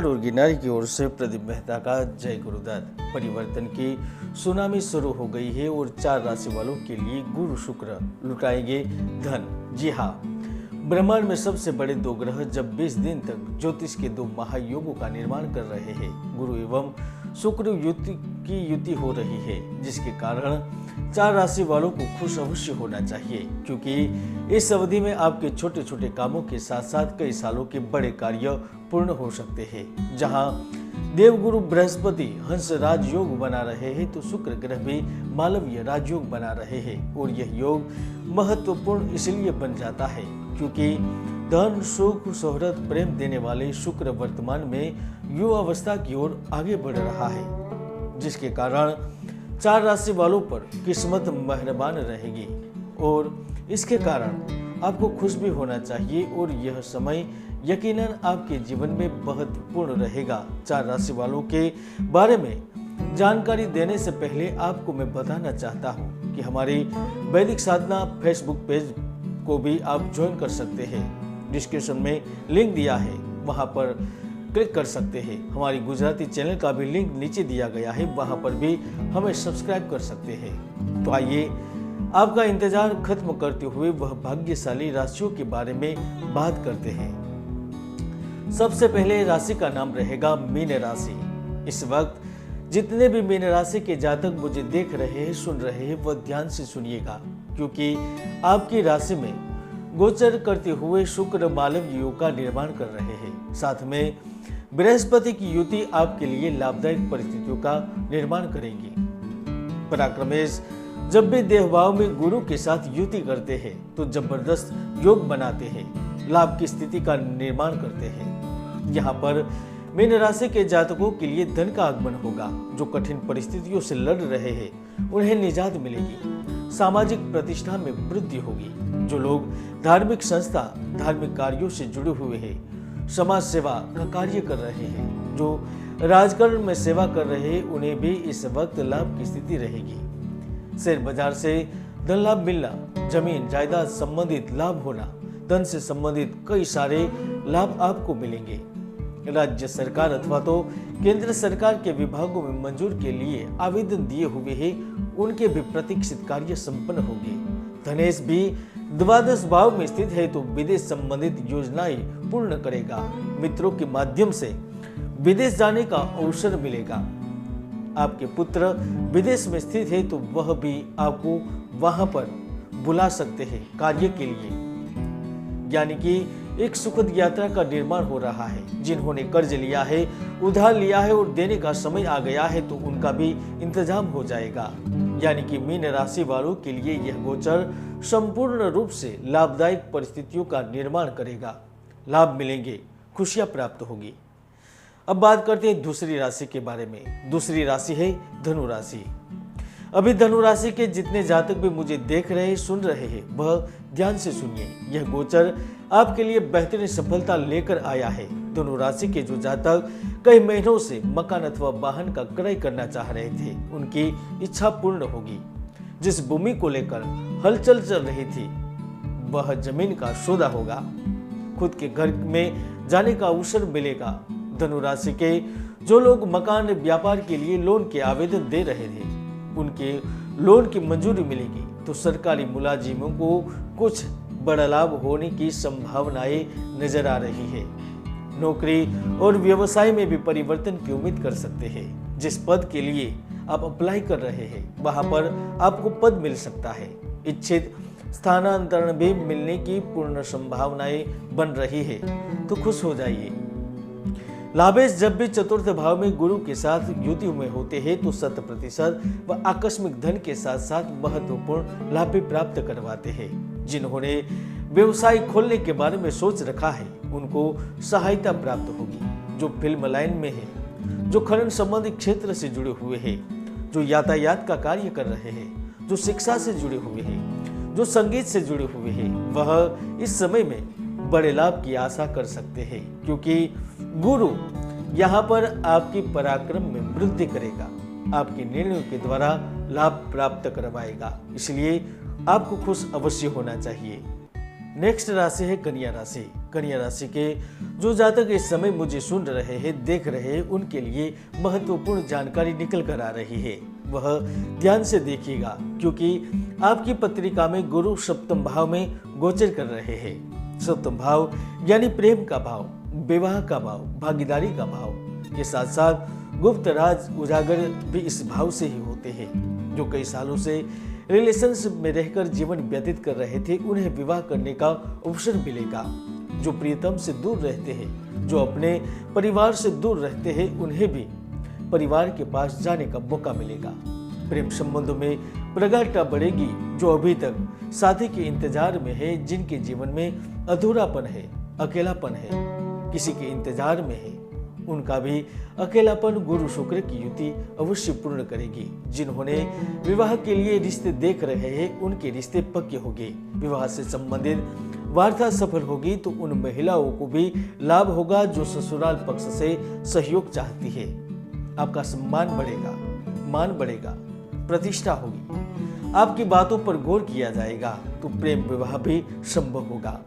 सागर और गिरनारी की ओर से प्रदीप मेहता का जय गुरुदत्त। परिवर्तन की सुनामी शुरू हो गई है और 4 राशि वालों के लिए गुरु शुक्र लुटाएंगे धन। जी हाँ, ब्रह्मांड में सबसे बड़े 2 ग्रह जब 20 दिन तक ज्योतिष के 2 महायोगों का निर्माण कर रहे हैं, गुरु एवं शुक्र की युति हो रही है, जिसके कारण 4 राशि वालों को खुश अवश्य होना चाहिए, क्योंकि इस अवधि में आपके छोटे छोटे कामों के साथ साथ कई सालों के बड़े कार्य पूर्ण हो सकते हैं। जहां देवगुरु बृहस्पति हंस राजयोग बना रहे हैं, तो शुक्र ग्रह भी मालवीय राजयोग बना रहे हैं। और यह योग महत्वपूर्ण इसलिए बन जाता है क्योंकि धन, सुख, शोहरत, प्रेम देने वाले शुक्र वर्तमान में युवा अवस्था की ओर आगे बढ़ रहा है, जिसके कारण 4 राशि वालों पर किस्मत मेहरबान रहेगी और इसके कारण आपको खुश भी होना चाहिए और यह समय यकीनन आपके जीवन में महत्वपूर्ण रहेगा। 4 राशि वालों के बारे में जानकारी देने से पहले आपको मैं बताना चाहता हूँ कि हमारी वैदिक साधना फेसबुक पेज को भी आप ज्वाइन कर सकते हैं। डिस्क्रिप्शन में लिंक दिया है, वहां पर क्लिक कर सकते हैं। हमारी गुजराती चैनल का भी लिंक नीचे दिया गया है, वहां पर भी हमें सब्सक्राइब कर सकते हैं। तो आइए आपका इंतजार खत्म करते हुए वह भाग्यशाली राशियों के बारे में बात करते हैं। सबसे पहले राशि का नाम रहेगा मीन राशि। इस वक्त जितने भी मीन राशि के जातक मुझे देख रहे हैं, सुन रहे हैं, वह ध्यान से सुनिएगा, क्योंकि आपकी राशि में गोचर करते हुए शुक्र मालव योग का निर्माण कर रहे हैं। साथ में बृहस्पति की युति आपके लिए लाभदायक परिस्थितियों का निर्माण करेगी। पराक्रमेश जब भी देहभाव में गुरु के साथ युति करते हैं तो जबरदस्त योग बनाते हैं, लाभ की स्थिति का निर्माण करते हैं। यहाँ पर मीन राशि के जातकों के लिए धन का आगमन होगा। जो कठिन परिस्थितियों से लड़ रहे हैं उन्हें निजात मिलेगी। सामाजिक प्रतिष्ठा में वृद्धि होगी। जो लोग धार्मिक संस्था, धार्मिक कार्यों से जुड़े हुए हैं, समाज सेवा का कार्य कर रहे हैं, जो राजकारण में सेवा कर रहे हैं, उन्हें भी इस वक्त लाभ की स्थिति रहेगी। शेयर बाजार से धन लाभ मिलना, जमीन जायदाद संबंधित लाभ होना, धन से संबंधित कई सारे लाभ आपको मिलेंगे। राज्य सरकार अथवा तो केंद्र सरकार के विभागों में मंजूर के लिए आवेदन दिए हुए हैं, उनके भी प्रतीक्षित कार्य संपन्न होंगे। धनेश भी द्वादश भाव में स्थित है, तो विदेश संबंधित योजनाएं पूर्ण करेगा। मित्रों के माध्यम से विदेश जाने का अवसर मिलेगा। आपके पुत्र विदेश में स्थित है, तो वह भी आपको वहां पर बुला सकते हैं कार्य के लिए, यानी कि एक सुखद यात्रा का निर्माण हो रहा है। जिन्होंने कर्ज लिया है, उधार लिया है और देने का समय आ गया है, तो उनका भी इंतजाम हो जाएगा। यानी कि मीन राशि वालों के लिए यह गोचर संपूर्ण रूप से लाभदायक परिस्थितियों का निर्माण करेगा। लाभ मिलेंगे, खुशियां प्राप्त होगी। अब बात करते हैं दूसरी राशि के बारे में। दूसरी राशि है धनु राशि। अभी धनु राशि के जितने जातक भी मुझे देख रहे हैं, सुन रहे हैं, वह ध्यान से सुनिए। यह गोचर आपके लिए बेहतरीन सफलता लेकर आया है। धनु राशि के जो जातक कई महीनों से मकान अथवा वाहन का क्रय करना चाह रहे थे, उनकी इच्छा पूर्ण होगी। जिस भूमि को लेकर हलचल चल रही थी, वह जमीन का सौदा होगा। खुद के घर में जाने का अवसर मिलेगा। धनु राशि के जो लोग मकान व्यापार के लिए लोन के आवेदन दे रहे थे, उनके लोन की मंजूरी मिलेगी। तो सरकारी मुलाजिमों को कुछ बड़ा लाभ होने की संभावनाएं नजर आ रही है। नौकरी और व्यवसाय में भी परिवर्तन की उम्मीद कर सकते हैं। जिस पद के लिए आप अप्लाई कर रहे हैं, वहां पर आपको पद मिल सकता है। इच्छित स्थानांतरण भी मिलने की पूर्ण संभावनाएं बन रही है, तो खुश हो जाइए। लाभेश जब भी चतुर्थ भाव में गुरु के साथ युति में होते हैं, तो 100% व आकस्मिक धन के साथ साथ महत्वपूर्ण लाभ भी प्राप्त करवाते हैं। जिन्होंने व्यवसाय खोलने के बारे में सोच रखा है, उनको सहायता प्राप्त होगी। जो फिल्म लाइन में है, जो खनन संबंधी क्षेत्र से जुड़े हुए हैं, जो यातायात का कार्य कर रहे हैं, जो शिक्षा से जुड़े हुए हैं, जो संगीत से जुड़े हुए हैं, वह इस समय में बड़े लाभ की आशा कर सकते हैं, क्योंकि गुरु यहाँ पर आपकी पराक्रम में वृद्धि करेगा, आपके निर्णयों के द्वारा लाभ प्राप्त करवाएगा। इसलिए आपको खुश अवश्य होना चाहिए। नेक्स्ट राशि है कन्या राशि। कन्या राशि के जो जातक इस समय मुझे सुन रहे हैं, देख रहे हैं, उनके लिए महत्वपूर्ण जानकारी निकल कर आ रही है। वह ध्यान से देखिएगा, क्योंकि आपकी पत्रिका में गुरु सप्तम भाव में गोचर कर रहे हैं। सप्तम भाव यानी प्रेम का भाव, विवाह का भाव, भागीदारी का भाव के साथ साथ गुप्त राज उजागर भी इस भाव से ही होते हैं। जो कई सालों से रिलेशनशिप में रहकर जीवन व्यतीत कर रहे थे, उन्हें विवाह करने का अवसर मिलेगा। जो प्रियतम से दूर रहते हैं, जो अपने परिवार से दूर रहते हैं, उन्हें भी परिवार के पास जाने का मौका मिलेगा। प्रेम संबंधों में प्रगाढ़ता बढ़ेगी। जो अभी तक साथी के इंतजार में है, जिनके जीवन में अधूरापन है, अकेलापन है, किसी के इंतजार में है, उनका भी अकेलापन गुरु शुक्र की युति अवश्य पूर्ण करेगी। जिन्होंने विवाह के लिए रिश्ते देख रहे हैं, उनके रिश्ते पक्के होंगे। विवाह से संबंधित वार्ता सफल होगी तो उन महिलाओं को भी लाभ होगा जो ससुराल पक्ष से सहयोग चाहती है। आपका सम्मान बढ़ेगा, मान बढ़ेगा, प्रतिष्ठा होगी। आपकी बातों पर गौर किया जाएगा तो प्रेम विवाह भी संभव होगा।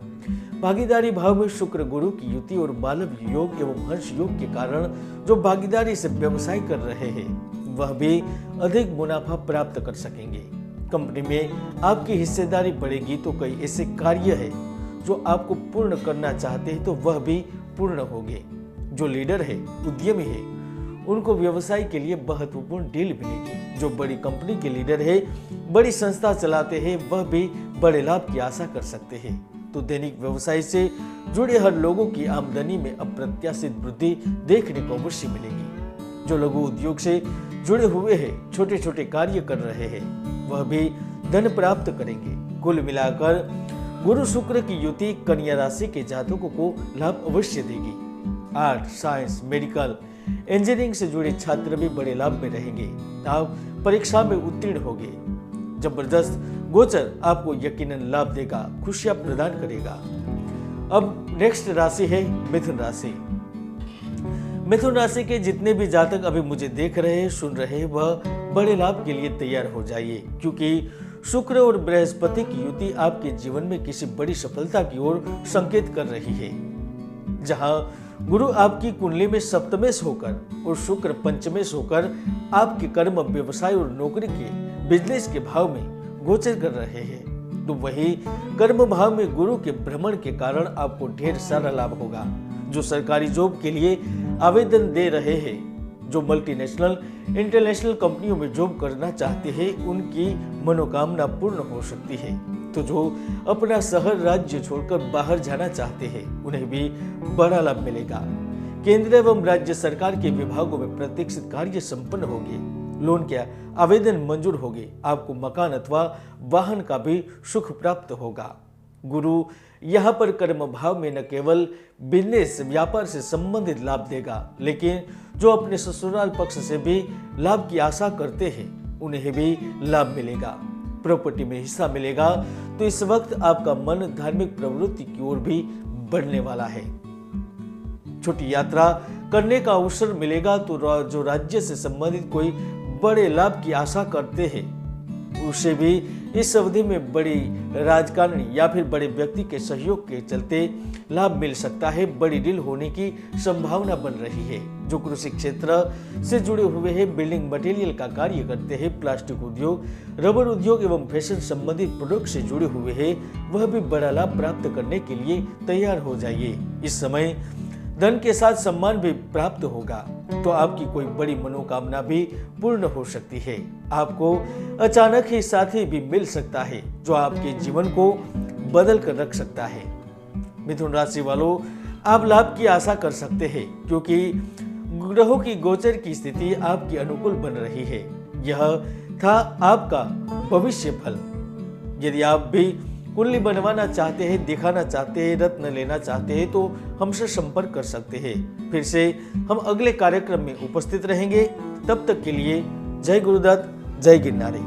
भागीदारी भाव में शुक्र गुरु की युति और मालव योग एवं हर्ष योग के कारण जो भागीदारी से व्यवसाय कर रहे हैं, वह भी अधिक मुनाफा प्राप्त कर सकेंगे। कंपनी में आपकी हिस्सेदारी बढ़ेगी तो कई ऐसे कार्य है जो आपको पूर्ण करना चाहते हैं तो वह भी पूर्ण होंगे। जो लीडर है, उद्यमी है, उनको व्यवसाय के लिए महत्वपूर्ण डील मिलेगी। जो बड़ी कंपनी के लीडर है, बड़ी संस्था चलाते हैं, वह भी बड़े लाभ की आशा कर सकते हैं। तो दैनिक व्यवसाय से जुड़े हर लोगों की आमदनी में अप्रत्याशित वृद्धि देखने को अवश्य मिलेगी। जो लघु उद्योग से जुड़े हुए हैं, छोटे छोटे कार्य कर रहे हैं, वह भी धन प्राप्त करेंगे। कुल मिलाकर गुरु शुक्र की युति कन्या राशि के जातकों को लाभ अवश्य देगी। आर्ट, साइंस, मेडिकल, इंजीनियरिंग से जुड़े छात्र भी बड़े लाभ में रहेंगे। आप परीक्षा में उत्तीर्ण होंगे। जबरदस्त गोचर आपको यकीनन लाभ देगा, खुशियां प्रदान करेगा। अब नेक्स्ट राशि है मिथुन राशि। मिथुन राशि के जितने भी जातक अभी मुझे देख रहे हैं, सुन रहे हैं, वह बड़े लाभ के लिए तैयार हो जाइए, क्योंकि शुक्र और बृहस्पति की युति आपके जीवन में किसी बड़ी सफलता की ओर संकेत कर रही है। जहां गुरु आपकी कुंडली में सप्तमेश होकर और शुक्र पंचमेश होकर आपके कर्म, व्यवसाय और नौकरी के, बिजनेस के भाव में गोचर कर रहे हैं, तो वही कर्म भाव में गुरु के भ्रमण के कारण आपको ढेर सारा लाभ होगा। जो सरकारी जॉब के लिए आवेदन दे रहे हैं, जो मल्टीनेशनल, इंटरनेशनल कंपनियों में जॉब करना चाहते हैं, उनकी मनोकामना पूर्ण हो सकती है। तो जो अपना शहर, राज्य छोड़कर बाहर जाना चाहते हैं, उन्हें भी बड़ा लाभ मिलेगा। केंद्र एवं राज्य सरकार के विभागों में प्रतीक्षित कार्य संपन्न होंगे। लोन के आवेदन मंजूर होंगे। आपको मकान अथवा वाहन का भी सुख प्राप्त होगा। गुरु यहाँ पर कर्म भाव में न केवल बिजनेस, व्यापार से संबंधित लाभ देगा, लेकिन जो अपने ससुराल पक्ष से भी लाभ की आशा करते हैं, उन्हें भी लाभ मिलेगा। प्रॉपर्टी में हिस्सा मिलेगा। तो इस वक्त आपका मन धार्मिक प्रवृत्ति की ओर भी बढ़ने वाला है। छोटी यात्रा करने का अवसर मिलेगा। तो जो राज्य से संबंधित कोई बड़े लाभ की आशा करते हैं, उसे भी इस अवधि में बड़ी राजकारण या फिर बड़े व्यक्ति के सहयोग के चलते लाभ मिल सकता है। बड़ी डील होने की संभावना बन रही है। जो कृषि क्षेत्र से जुड़े हुए हैं, बिल्डिंग मटेरियल का कार्य करते हैं, प्लास्टिक उद्योग, रबर उद्योग एवं फैशन संबंधित प्रोडक्ट से जुड़े हुए हैं, वह भी बड़ा लाभ प्राप्त करने के लिए तैयार हो जाइए। इस समय धन के साथ सम्मान भी प्राप्त होगा। तो आपकी कोई बड़ी मनोकामना भी पूर्ण हो सकती है। आपको अचानक ही साथी भी मिल सकता है, जो आपके जीवन को बदल कर रख सकता है। मिथुन राशि वालों, आप लाभ की आशा कर सकते हैं, क्योंकि ग्रहों की गोचर की स्थिति आपकी अनुकूल बन रही है। यह था आपका भविष्य फल। यदि आप भी कुंडली बनवाना चाहते हैं, दिखाना चाहते हैं, रत्न लेना चाहते हैं, तो हमसे संपर्क कर सकते हैं। फिर से हम अगले कार्यक्रम में उपस्थित रहेंगे। तब तक के लिए जय गुरुदत्त, जय गिरनारी।